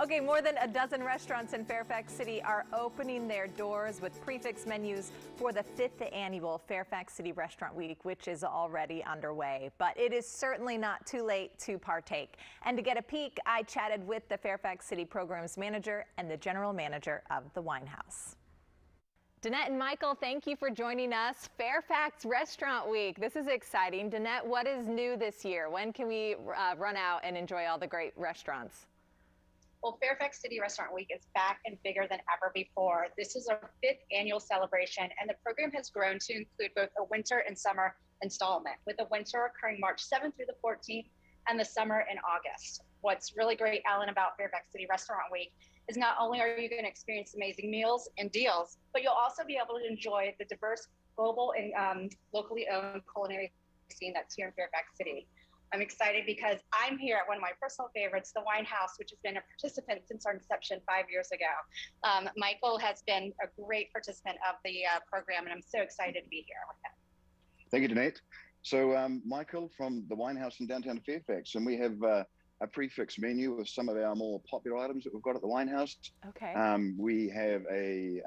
Okay, more than a dozen restaurants in Fairfax City are opening their doors with prefix menus for the 5th annual Fairfax City Restaurant Week, which is already underway. But it is certainly not too late to partake. And to get a peek, I chatted with the Fairfax City Programs Manager and the General Manager of the Wine House. Danette and Michael, thank you for joining us. Fairfax Restaurant Week. This is exciting. Danette, what is new this year? When can we run out and enjoy all the great restaurants? Well, Fairfax City Restaurant Week is back and bigger than ever before. This is our 5th annual celebration, and the program has grown to include both a winter and summer installment, with the winter occurring March 7th through the 14th and the summer in August. What's really great, Alan, about Fairfax City Restaurant Week is not only are you going to experience amazing meals and deals, but you'll also be able to enjoy the diverse global and locally owned culinary scene that's here in Fairfax City. I'm excited because I'm here at one of my personal favorites, the Wine House, which has been a participant since our inception 5 years ago. Michael has been a great participant of the program, and I'm so excited to be here with him. Thank you, Danette. So Michael from the Wine House in downtown Fairfax, and we have a prefix menu of some of our more popular items that we've got at the Wine House. Okay. We have a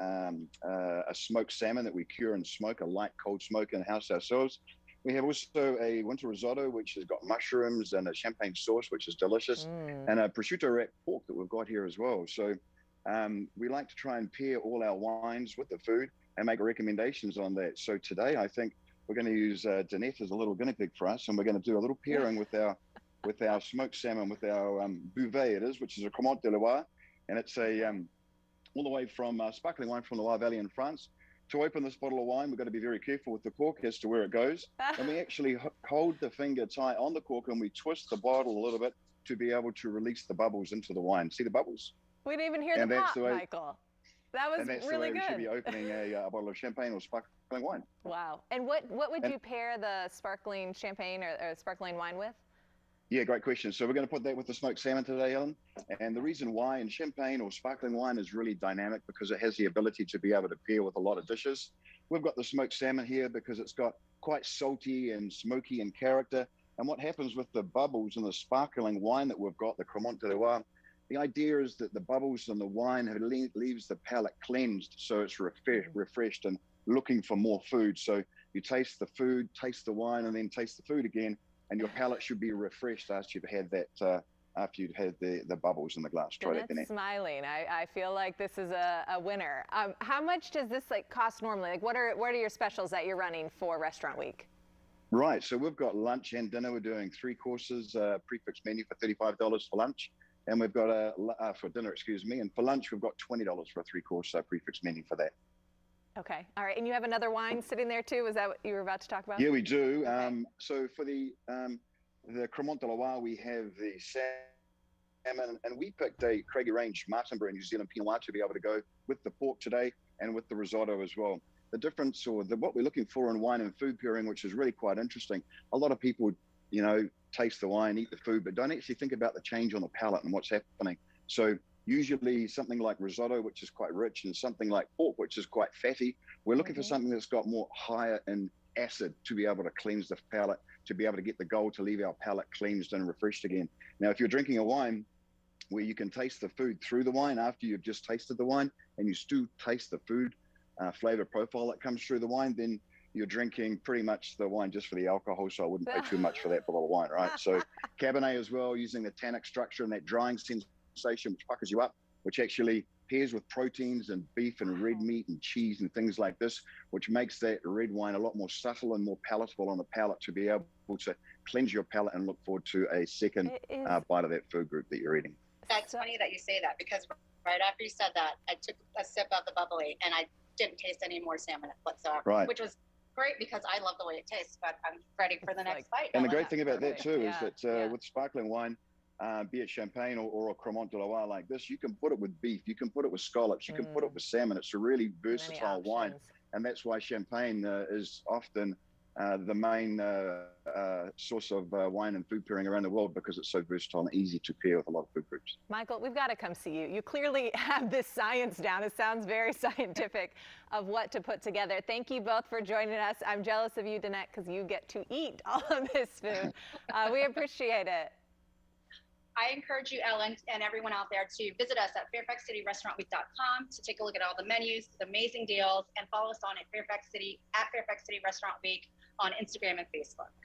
smoked salmon that we cure and smoke, a light cold smoke in the house ourselves. We have also a winter risotto, which has got mushrooms and a champagne sauce, which is delicious, and a prosciutto wrapped pork that we've got here as well. So we like to try and pair all our wines with the food and make recommendations on that. So today, I think we're going to use Danette as a little guinea pig for us, and we're going to do a little pairing with our smoked salmon, with our bouvet it is, which is a Cremant de Loire, and it's a all the way from sparkling wine from the Loire Valley in France. To open this bottle of wine, we've got to be very careful with the cork as to where it goes. And we actually hold the finger tight on the cork and we twist the bottle a little bit to be able to release the bubbles into the wine. See the bubbles? We didn't even hear the pop, Michael. That was really good. And that's the way we should be opening a bottle of champagne or sparkling wine. Wow. And what would you pair the sparkling champagne or sparkling wine with? Yeah, great question. So we're going to put that with the smoked salmon today, Ellen. And the reason why in champagne or sparkling wine is really dynamic because it has the ability to be able to pair with a lot of dishes. We've got the smoked salmon here because it's got quite salty and smoky in character. And what happens with the bubbles in the sparkling wine that we've got, the Cremant de Loire, the idea is that the bubbles in the wine leaves the palate cleansed, so it's refreshed and looking for more food. So you taste the food, taste the wine, and then taste the food again. And your palate should be refreshed after you've had that, after you've had the bubbles in the glass. Try that, Danette. Smiling. I feel like this is a winner. How much does this cost normally? What are your specials that you're running for Restaurant Week? Right. So we've got lunch and dinner. We're doing 3 courses, prefix menu for $35 for lunch, and we've got for dinner, excuse me, and for lunch we've got $20 for a 3-course prefix menu for that. Okay. All right. And you have another wine sitting there too. Was that what you were about to talk about? Yeah, we do. Okay. So for the Cremant de Loire, we have the salmon, and we picked a Craigie Range Martinborough New Zealand Pinot Noir to be able to go with the pork today and with the risotto as well. The difference, or what we're looking for in wine and food pairing, which is really quite interesting. A lot of people, taste the wine, eat the food, but don't actually think about the change on the palate and what's happening. So usually something like risotto, which is quite rich, and something like pork, which is quite fatty. We're looking for something that's got more higher in acid to be able to cleanse the palate, to be able to get the goal to leave our palate cleansed and refreshed again. Now, if you're drinking a wine where you can taste the food through the wine after you've just tasted the wine, and you still taste the food flavor profile that comes through the wine, then you're drinking pretty much the wine just for the alcohol, so I wouldn't pay too much for that bottle of wine, right? So Cabernet as well, using the tannic structure and that drying sensation which puckers you up, which actually pairs with proteins and beef and red meat and cheese and things like this, which makes that red wine a lot more subtle and more palatable on the palate to be able to cleanse your palate and look forward to a second bite of that food group that you're eating. That's funny that you say that, because right after you said that, I took a sip of the bubbly and I didn't taste any more salmon whatsoever, which was great because I love the way it tastes, but I'm ready for the next bite. And the great thing about that too is that with sparkling wine, be it champagne or a Cremant de Loire like this, you can put it with beef, you can put it with scallops, you can put it with salmon. It's a really versatile wine, and that's why champagne is often the main source of wine and food pairing around the world, because it's so versatile and easy to pair with a lot of food groups. Michael, we've got to come see you. You clearly have this science down. It sounds very scientific of what to put together. Thank you both for joining us. I'm jealous of you, Danette, because you get to eat all of this food. We appreciate it. I encourage you, Ellen, and everyone out there to visit us at fairfaxcityrestaurantweek.com to take a look at all the menus, the amazing deals, and follow us on at Fairfax City Restaurant Week on Instagram and Facebook.